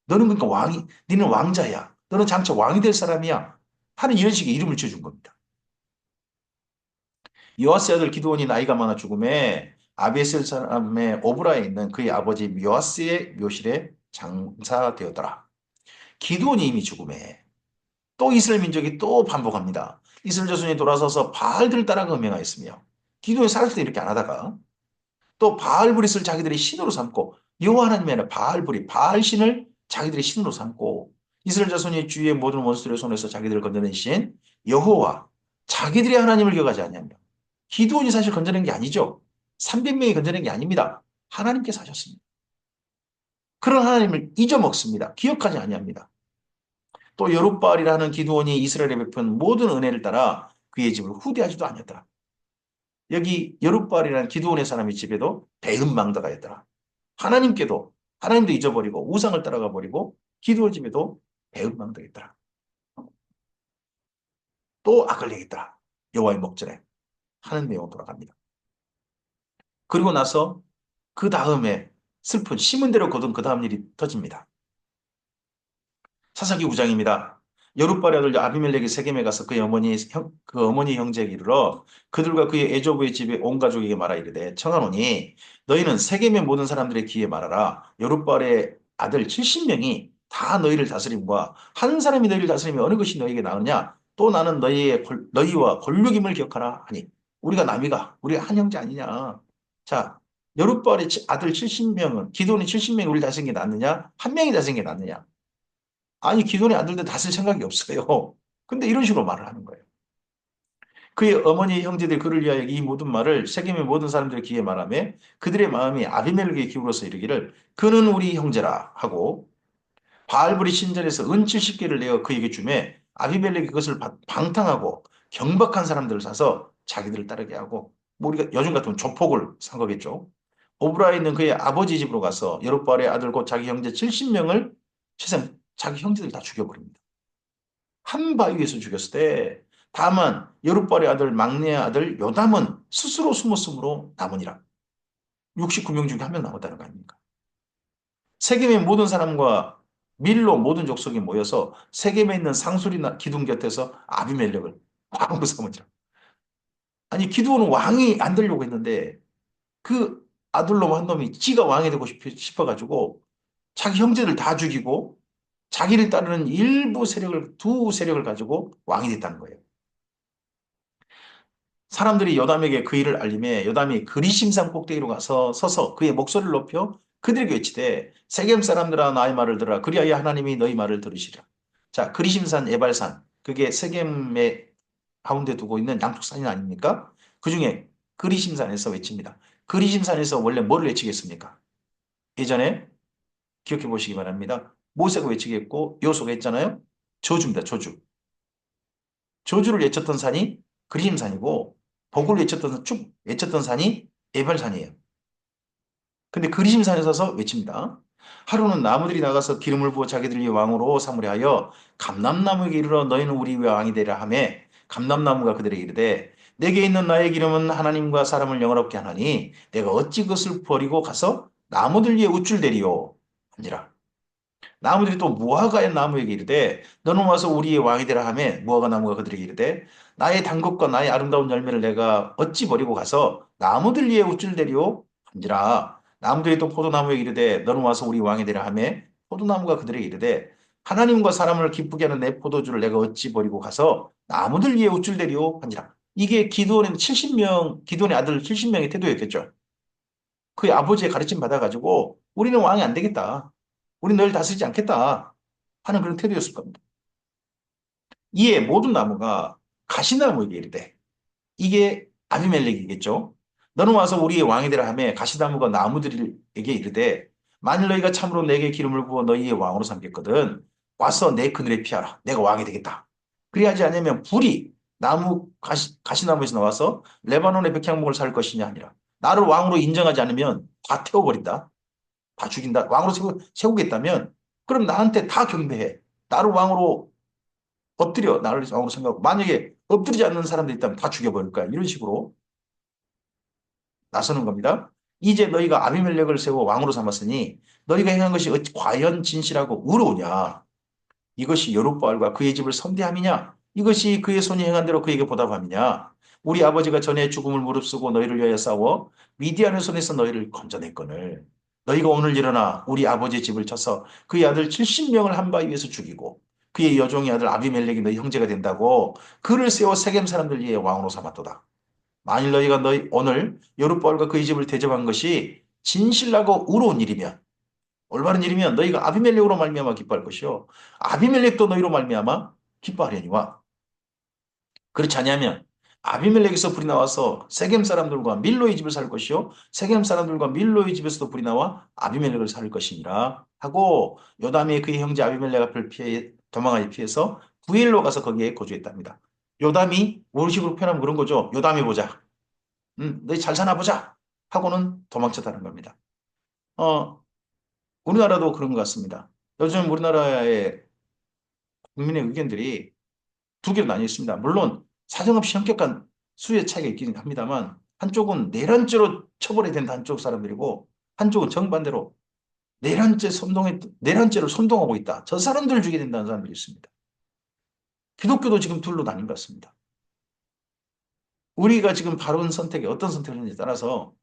너는 그러니까 너는 왕자야. 너는 장차 왕이 될 사람이야. 하는 이런 식의 이름을 지어준 겁니다. 요아스의 아들 기드온이 나이가 많아 죽음에 아비에셀 사람의 오브라에 있는 그의 아버지 요아스의 묘실에 장사되었더라. 기드온이 이미 죽음에 또 이스라엘 민족이 또 반복합니다. 이스라엘 자손이 돌아서서 바알들을 따라가 음행하였으며 기드온이 살았을 때 이렇게 안 하다가 또 바알브릿을 자기들의 신으로 삼고 여호와 하나님이 아니라 바알브릿, 바알신을 자기들의 신으로 삼고 이스라엘 자손이 주위의 모든 원수들의 손에서 자기들을 건져내신 여호와 자기들의 하나님을 기억하지 아니하며 기드온이 사실 건져낸 게 아니죠. 300명이 건져낸 게 아닙니다. 하나님께서 하셨습니다. 그런 하나님을 잊어먹습니다. 기억하지 아니합니다. 또 여룹바알이라는 기드온이 이스라엘에 베푼 모든 은혜를 따라 그의 집을 후대하지도 아니었더라. 여기 여룹바알이라는 기드온의 사람의 집에도 배은망덕가 있더라. 하나님도 잊어버리고 우상을 따라가 버리고 기드온 집에도 배은망덕가 있더라. 또 악을 행했더라. 여호와의 목전에 하는 내용 돌아갑니다. 그리고 나서 그 다음에 슬픈 심은 대로 거둔 그 다음 일이 터집니다. 사사기 9장입니다. 여룻발의 아들 아비멜렉이 세겜에 가서 그 어머니 형제에게 이르러 그들과 그의 애조부의 집에 온 가족에게 말하 이르되 청하노니 너희는 세겜의 모든 사람들의 귀에 말하라. 여룻발의 아들 70명이 다 너희를 다스림과 한 사람이 너희를 다스리면 어느 것이 너희에게 나으냐? 또 나는 너희와 골육임을 기억하라 하니 우리가 남이가 우리가 한 형제 아니냐? 자, 여룻발의 아들 70명은 기도원이 70명이 우리를 다스린 게 낫느냐? 한 명이 다스린 게 낫느냐? 아니, 기존의 아들들 다 쓸 생각이 없어요. 근데 이런 식으로 말을 하는 거예요. 그의 어머니 형제들 그를 위하여 이 모든 말을 세겜의 모든 사람들의 귀에 말하며 그들의 마음이 아비멜렉에게 기울어서 이르기를 그는 우리 형제라 하고 바알브리 신전에서 은 70개를 내어 그에게 주매 아비멜렉이 그것을 방탕하고 경박한 사람들을 사서 자기들을 따르게 하고 뭐 우리가 요즘 같으면 조폭을 산 거겠죠. 오브라에 있는 그의 아버지 집으로 가서 여룻바알의 아들 곧 자기 형제 70명을 세상 자기 형제들 다 죽여버립니다. 한 바위에서 죽였을 때 다만 여룻발의 아들 막내 아들 요담은 스스로 숨었으므로 남으니라. 69명 중에 한 명 남았다는 거 아닙니까? 세겜의 모든 사람과 밀로 모든 족속이 모여서 세겜에 있는 상수리 기둥 곁에서 아비멜렉을 왕으로 삼으니라. 아니 기드온은 왕이 안 되려고 했는데 그 아들놈 한 놈이 지가 왕이 되고 싶어가지고 자기 형제들 다 죽이고 자기를 따르는 두 세력을 가지고 왕이 됐다는 거예요. 사람들이 요담에게 그 일을 알림해 요담이 그리심산 꼭대기로 가서 서서 그의 목소리를 높여 그들에게 외치되 세겜 사람들아 나의 말을 들으라 그리하여 하나님이 너희 말을 들으시리라. 자, 그리심산 에발산 그게 세겜의 가운데 두고 있는 양쪽 산이 아닙니까? 그중에 그리심산에서 외칩니다. 그리심산에서 원래 뭐를 외치겠습니까? 예전에 기억해 보시기 바랍니다. 모세가 외치게 했고 여호수아가 했잖아요. 저주입니다. 저주. 저주를 외쳤던 산이 그리심산이고 복을 외쳤던 산이 에발산이에요. 근데 그리심산에 서서 외칩니다. 하루는 나무들이 나가서 기름을 부어 자기들 이 왕으로 삼으려 하여 감람나무에게 이르러 너희는 우리 왕이 되라 하매 감람나무가 그들에게 이르되 내게 있는 나의 기름은 하나님과 사람을 영화롭게 하나니 내가 어찌 그것을 버리고 가서 나무들 위에 우쭐대리요 하니라. 나무들이 또 무화과의 나무에게 이르되 너는 와서 우리의 왕이 되라 하매 무화과 나무가 그들에게 이르되 나의 단것과 나의 아름다운 열매를 내가 어찌 버리고 가서 나무들 위에 우쭐대리오 한지라. 나무들이 또 포도나무에게 이르되 너는 와서 우리 왕이 되라 하매 포도나무가 그들에게 이르되 하나님과 사람을 기쁘게 하는 내 포도주를 내가 어찌 버리고 가서 나무들 위에 우쭐대리오 한지라. 이게 기드온의 아들 70명의 태도였겠죠. 그의 아버지의 가르침 받아가지고 우리는 왕이 안 되겠다. 우리 너를 다스리지 않겠다 하는 그런 태도였을 겁니다. 이에 모든 나무가 가시나무에게 이르되 이게 아비멜렉이겠죠. 너는 와서 우리의 왕이 되라 하며 가시나무가 나무들에게 이르되 만일 너희가 참으로 내게 기름을 부어 너희의 왕으로 삼겠거든 와서 내 그늘에 피하라. 내가 왕이 되겠다. 그리하지 않으면 불이 가시나무에서 나와서 레바논의 백향목을 살 것이냐 하니라. 나를 왕으로 인정하지 않으면 다 태워버린다. 다 죽인다. 왕으로 세우겠다면 그럼 나한테 다 경배해. 나를 왕으로 엎드려. 나를 왕으로 생각하고 만약에 엎드리지 않는 사람들이 있다면 다 죽여버릴 거야. 이런 식으로 나서는 겁니다. 이제 너희가 아비멜렉을 세워 왕으로 삼았으니 너희가 행한 것이 어찌 과연 진실하고 의로우냐. 이것이 여룻바알과 그의 집을 선대함이냐? 이것이 그의 손이 행한 대로 그에게 보답함이냐? 우리 아버지가 전에 죽음을 무릅쓰고 너희를 위하여 싸워 미디안의 손에서 너희를 건져냈거늘 너희가 오늘 일어나 우리 아버지의 집을 쳐서 그의 아들 70명을 한 바위 위에서 죽이고 그의 여종의 아들 아비멜렉이 너희 형제가 된다고 그를 세워 세겜 사람들 위에 왕으로 삼았도다. 만일 너희가 오늘 여룻바알과 그의 집을 대접한 것이 진실하고 의로운 일이면 올바른 일이면 너희가 아비멜렉으로 말미암아 기뻐할 것이요 아비멜렉도 너희로 말미암아 기뻐하려니와 그렇지 않으면 아비멜렉에서 불이 나와서 세겜 사람들과 밀로의 집을 살 것이요 세겜 사람들과 밀로의 집에서도 불이 나와 아비멜렉을 살 것이니라 하고 요담이 그의 형제 아비멜렉 앞을 도망하여 피해서 구엘로 가서 거기에 거주했답니다. 요담이 우리식으로 표현하면 그런 거죠. 요담이 보자. 너희 잘 사나 보자 하고는 도망쳤다는 겁니다. 어, 우리나라도 그런 것 같습니다. 요즘 우리나라의 국민의 의견들이 두 개로 나뉘어 있습니다. 물론 사정없이 현격한 수의 차이가 있긴 합니다만 한쪽은 내란죄로 처벌해야 된다 한쪽 사람들이고 한쪽은 정반대로 내란죄를 선동하고 있다. 저 사람들을 죽여야 된다는 사람들이 있습니다. 기독교도 지금 둘로 나뉜 것 같습니다. 우리가 지금 바른 선택이 어떤 선택을 하는지에 따라서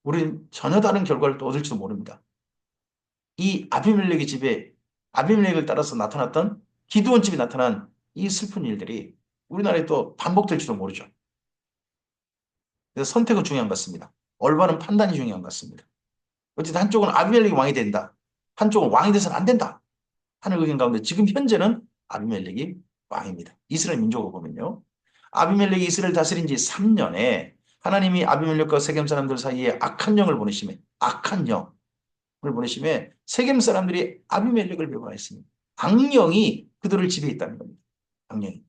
우리는 전혀 다른 결과를 또 얻을지도 모릅니다. 이 아비멜렉의 집에 아비멜렉을 따라서 나타났던 기드온 집에 나타난 이 슬픈 일들이 우리나라에 또 반복될지도 모르죠. 그래서 선택은 중요한 것 같습니다. 올바른 판단이 중요한 것 같습니다. 어쨌든 한쪽은 아비멜렉이 왕이 된다. 한쪽은 왕이 돼서는 안 된다. 하는 의견 가운데 지금 현재는 아비멜렉이 왕입니다. 이스라엘 민족으로 보면요. 아비멜렉이 이스라엘 다스린 지 3년에 하나님이 아비멜렉과 세겜 사람들 사이에 악한 영을 보내심에 악한 영을 보내심에 세겜 사람들이 아비멜렉을 멸망했습니다. 악령이 그들을 지배했다는 겁니다. 악령이.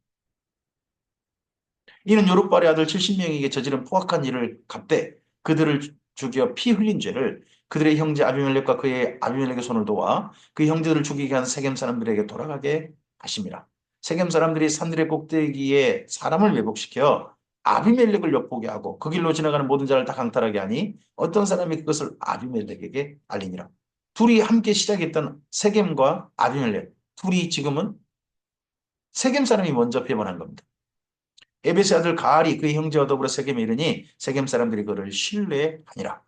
이는 요룻발의 아들 70명에게 저지른 포악한 일을 갚되 그들을 죽여 피 흘린 죄를 그들의 형제 아비멜렉과 그의 아비멜렉의 손을 도와 그 형제들을 죽이게 한 세겜 사람들에게 돌아가게 하심이라. 세겜 사람들이 산들의 꼭대기에 사람을 매복시켜 아비멜렉을 엿보게 하고 그 길로 지나가는 모든 자를 다 강탈하게 하니 어떤 사람이 그것을 아비멜렉에게 알리니라. 둘이 함께 시작했던 세겜과 아비멜렉 둘이 지금은 세겜 사람이 먼저 배반한 겁니다. 에베스 아들 가알이 그의 형제와 더불어 세겜에 이르니 세겜 사람들이 그를 신뢰하니라.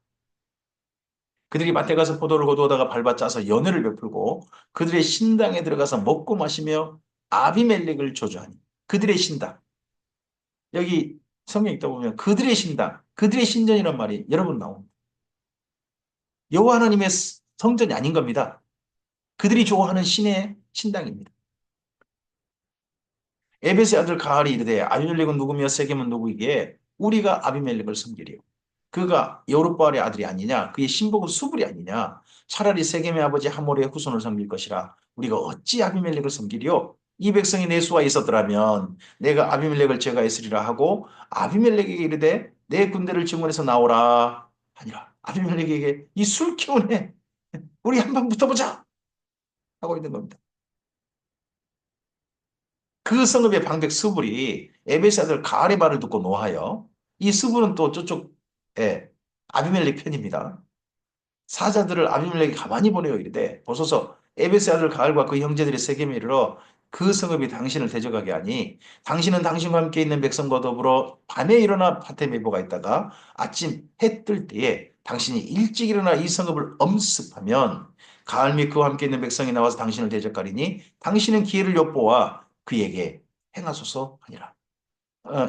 그들이 밭에 가서 포도를 거두어다가 밟아 짜서 연회를 베풀고 그들의 신당에 들어가서 먹고 마시며 아비멜렉을 저주하니 그들의 신당. 여기 성경 읽다 보면 그들의 신당, 그들의 신전이란 말이 여러 번 나옵니다. 여호와 하나님의 성전이 아닌 겁니다. 그들이 좋아하는 신의 신당입니다. 에베스의 아들 가알이 이르되 아비멜렉은 누구며 세겜은 누구이기에 우리가 아비멜렉을 섬기리요. 그가 여룹바알의 아들이 아니냐? 그의 신복은 수불이 아니냐? 차라리 세겜의 아버지 하몰의 후손을 섬길 것이라. 우리가 어찌 아비멜렉을 섬기리요? 이 백성이 내 수하에 있었더라면 내가 아비멜렉을 제거했으리라 하고 아비멜렉에게 이르되 내 군대를 증원해서 나오라 하니라. 아비멜렉에게 이 술 키운 애 우리 한번 붙어보자 하고 있는 겁니다. 그 성읍의 방백 스불이 에베스 아들 가알의 말을 듣고 노하여 이 스불은 또 저쪽에 아비멜렉 편입니다. 사자들을 아비멜렉이 가만히 보내어 이르되 보소서 에베스 아들 가알과 그 형제들이 세겜에 이르러 그 성읍이 당신을 대적하게 하니 당신은 당신과 함께 있는 백성과 더불어 밤에 일어나 밭에 메보가 있다가 아침 해 뜰 때에 당신이 일찍 일어나 이 성읍을 엄습하면 가알 및 그와 함께 있는 백성이 나와서 당신을 대적하리니 당신은 기회를 엿보아 그에게 행하소서 하니라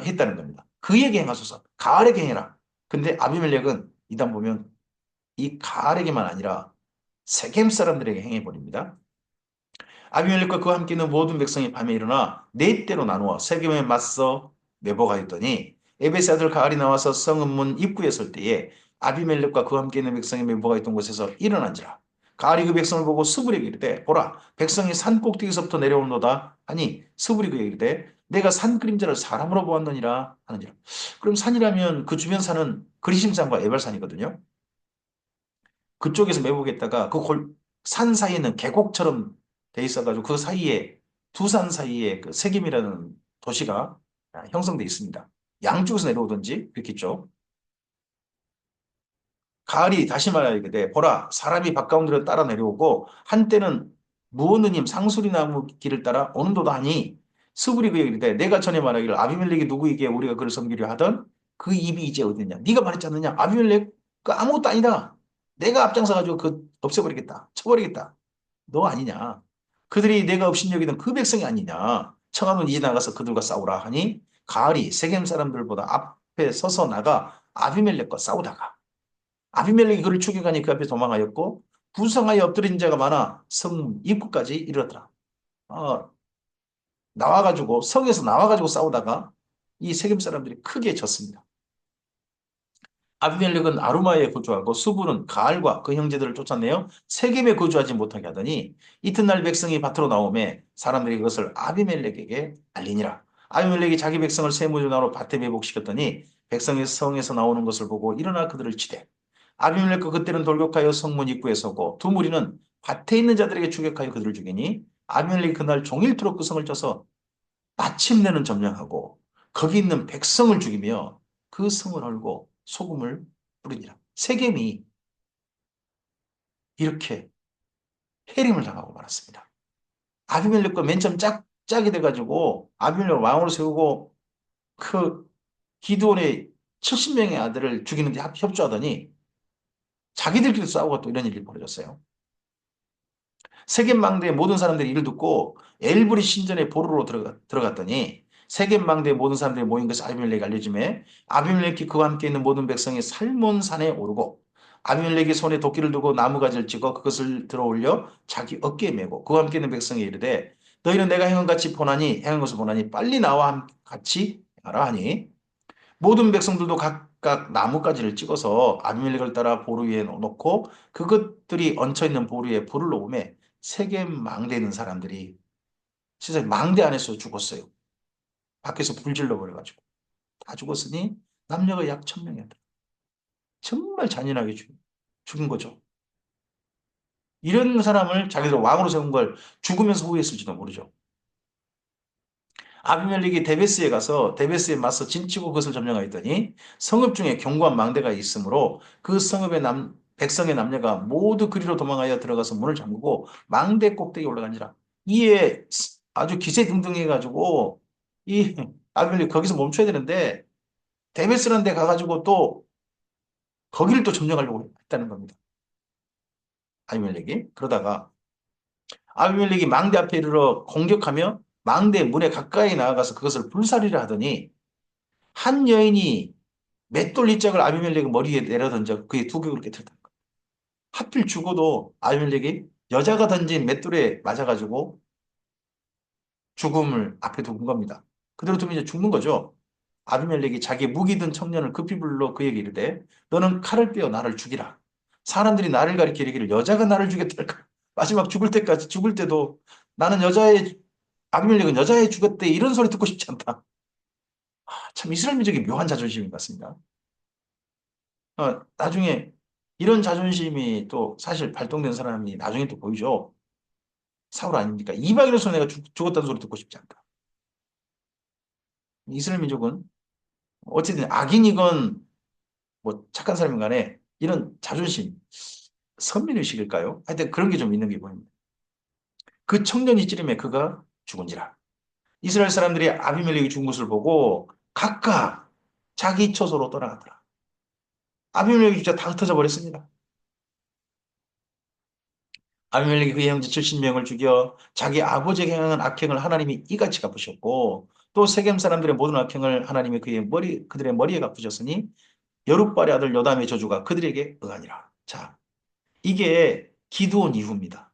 했다는 겁니다. 그에게 행하소서 가알에게 행해라. 근데 아비멜렉은 이단 보면 이 가알에게만 아니라 세겜 사람들에게 행해버립니다. 아비멜렉과 그와 함께 있는 모든 백성이 밤에 일어나 네 대로 나누어 세겜에 맞서 매복하였더니 에베스 아들 가알이 나와서 성읍문 입구에 설 때에 아비멜렉과 그와 함께 있는 백성이 매복하 있던 곳에서 일어난지라. 가알이 그 백성을 보고 스불에게 이르되 보라 백성이 산 꼭대기서부터 내려오노다 하니 스불이 그에게 이르되 내가 산 그림자를 사람으로 보았느니라 하느니라. 그럼 산이라면 그 주변 산은 그리심산과 에발산이거든요. 그쪽에서 매복했다가 산 사이에는 계곡처럼 돼 있어가지고 그 사이에 두 산 사이에 그 세겜이라는 도시가 형성돼 있습니다. 양쪽에서 내려오든지 그렇게 있죠. 가을이 다시 말하기를 보라 사람이 바깥으로 따라 내려오고 한때는 무오느님 상수리나무 길을 따라 오는도다 하니 스불이 그에게 이르되 내가 전에 말하기를 아비멜렉이 누구에게 우리가 그를 섬기려 하던 그 입이 이제 어디냐 네가 말했지 않느냐 아비멜렉 그 아무것도 아니다 내가 앞장서 가지고 그 없애버리겠다 쳐버리겠다 너 아니냐 그들이 내가 없인 여기던 그 백성이 아니냐 청하면 이제 나가서 그들과 싸우라 하니 가을이 세겜 사람들보다 앞에 서서 나가 아비멜렉과 싸우다가 아비멜렉이 그를 죽여가니 그 앞에 도망하였고 부상하여 엎드린 자가 많아 성 입구까지 이르더라. 어, 나와가지고 성에서 나와가지고 싸우다가 이 세겜 사람들이 크게 졌습니다. 아비멜렉은 아루마에 거주하고 수불은 가알과 그 형제들을 쫓아내어 세겜에 거주하지 못하게 하더니 이튿날 백성이 밭으로 나오매 사람들이 그것을 아비멜렉에게 알리니라. 아비멜렉이 자기 백성을 세무조나로 밭에 매복시켰더니 백성이 성에서 나오는 것을 보고 일어나 그들을 치되 아비멜렉과 그때는 돌격하여 성문 입구에 서고 두 무리는 밭에 있는 자들에게 추격하여 그들을 죽이니 아비멜렉이 그날 종일토록 그 성을 쳐서 마침내는 점령하고 거기 있는 백성을 죽이며 그 성을 헐고 소금을 뿌리니라. 세겜이 이렇게 해림을 당하고 말았습니다. 아비멜렉과 맨 처음 짝이 돼가지고 아비멜렉을 왕으로 세우고 그 기드온의 70명의 아들을 죽이는데 협조하더니 자기들끼리 싸우고 또 이런 일이 벌어졌어요. 세겜망대의 모든 사람들이 이를 듣고 엘브리 신전에 보루로 들어갔더니 세겜망대의 모든 사람들이 모인 것이 아비멜렉이 알려짐에 아비멜렉이 그와 함께 있는 모든 백성이 살몬산에 오르고 아비멜렉이 손에 도끼를 두고 나무가지를 찍어 그것을 들어올려 자기 어깨에 메고 그와 함께 있는 백성이 이르되 너희는 내가 행한 것을 보나니 빨리 나와 같이 하라 하니 모든 백성들도 각각 나뭇가지를 찍어서 아비멜렉을 따라 보루 위에 놓고 그것들이 얹혀 있는 보루 위에 불을 놓음에 세겜 망대 있는 사람들이 진짜 망대 안에서 죽었어요. 밖에서 불질러 버려가지고 다 죽었으니 남녀가 약 1000명이었다. 정말 잔인하게 죽은 거죠. 이런 사람을 자기들 왕으로 세운 걸 죽으면서 후회했을지도 모르죠. 아비멜렉이 데베스에 가서 데베스에 맞서 진치고 그것을 점령하였더니 성읍 중에 견고한 망대가 있으므로 그 성읍의 백성의 남녀가 모두 그리로 도망하여 들어가서 문을 잠그고 망대 꼭대기에 올라간지라. 이에 아주 기세등등해가지고 이 아비멜렉 거기서 멈춰야 되는데 데베스라는 데 가가지고 또 거기를 또 점령하려고 했다는 겁니다. 아비멜렉이. 그러다가 아비멜렉이 망대 앞에 이르러 공격하며 망대 문에 가까이 나아가서 그것을 불살이려 하더니 한 여인이 맷돌리 짝을 아비멜렉의 머리에 내려던져 그의 두 격을 깨뜨렸다. 하필 죽어도 아비멜렉이 여자가 던진 맷돌에 맞아가지고 죽음을 앞에 두은 겁니다. 그대로 두면 이제 죽는 거죠. 아비멜렉이 자기 무기 든 청년을 급히 불러 그에게 이르되 너는 칼을 빼어 나를 죽이라. 사람들이 나를 가리켜 이르기를 여자가 나를 죽였다 할까. 마지막 죽을 때까지 죽을 때도 나는 여자의 아비멜렉은 여자애 죽였대 이런 소리 듣고 싶지 않다. 참 이스라엘 민족이 묘한 자존심인 것 같습니다. 나중에 이런 자존심이 또 사실 발동된 사람이 나중에 또 보이죠. 사울 아닙니까? 이방인으로서 내가 죽었다는 소리 듣고 싶지 않다. 이스라엘 민족은 어쨌든 악인이건 뭐 착한 사람인 간에 이런 자존심, 선민의식일까요? 하여튼 그런 게 좀 있는 게 보입니다. 그 청년이 찌름에 그가 죽은지라. 이스라엘 사람들이 아비멜렉이 죽은 것을 보고 각각 자기 처소로 떠나가더라. 아비멜렉이 진짜 다 흩어져 버렸습니다. 아비멜렉이 그의 형제 70명을 죽여 자기 아버지에게 행한 악행을 하나님이 이같이 갚으셨고 또 세겜 사람들의 모든 악행을 하나님이 그들의 머리에 갚으셨으니 여룻발의 아들 요담의 저주가 그들에게 응하니라. 자, 이게 기드온 이후입니다.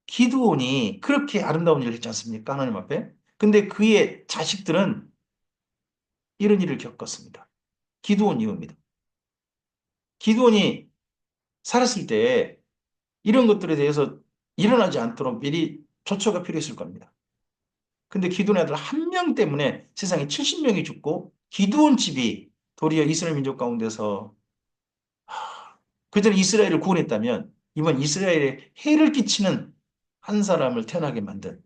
기드온이 그렇게 아름다운 일을 했지 않습니까? 하나님 앞에. 근데 그의 자식들은 이런 일을 겪었습니다. 기드온 이후입니다. 기드온이 살았을 때 이런 것들에 대해서 일어나지 않도록 미리 조처가 필요했을 겁니다. 근데 기드온의 아들 한 명 때문에 세상에 70명이 죽고 기드온 집이 도리어 이스라엘 민족 가운데서 그전에 이스라엘을 구원했다면 이번 이스라엘에 해를 끼치는 한 사람을 태어나게 만든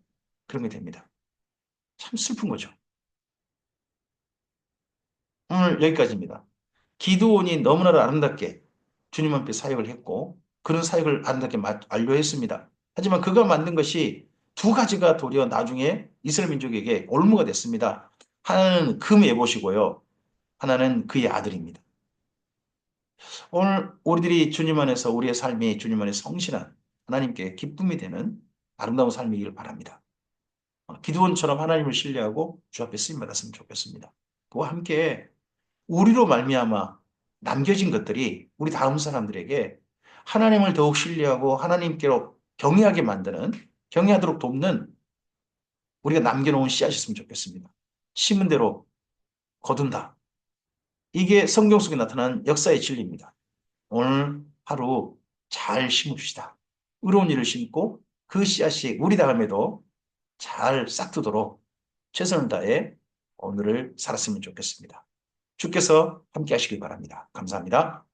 그런 게 됩니다. 참 슬픈 거죠. 오늘 여기까지입니다. 기드온이 너무나 아름답게 주님 앞에 사역을 했고 그런 사역을 아름답게 완료했습니다. 하지만 그가 만든 것이 두 가지가 도리어 나중에 이스라엘 민족에게 올무가 됐습니다. 하나는 금 에봇이고요. 하나는 그의 아들입니다. 오늘 우리들이 주님 안에서 우리의 삶이 주님 안에 성실한 하나님께 기쁨이 되는 아름다운 삶이길 바랍니다. 기드온처럼 하나님을 신뢰하고 주 앞에 쓰임 받았으면 좋겠습니다. 그와 함께 우리로 말미암아 남겨진 것들이 우리 다음 사람들에게 하나님을 더욱 신뢰하고 하나님께로 경외하게 만드는 경외하도록 돕는 우리가 남겨놓은 씨앗이었으면 좋겠습니다. 심은 대로 거둔다. 이게 성경 속에 나타난 역사의 진리입니다. 오늘 하루 잘 심읍시다. 의로운 일을 심고 그 씨앗이 우리 다음에도 잘 싹트도록 최선을 다해 오늘을 살았으면 좋겠습니다. 주께서 함께 하시길 바랍니다. 감사합니다.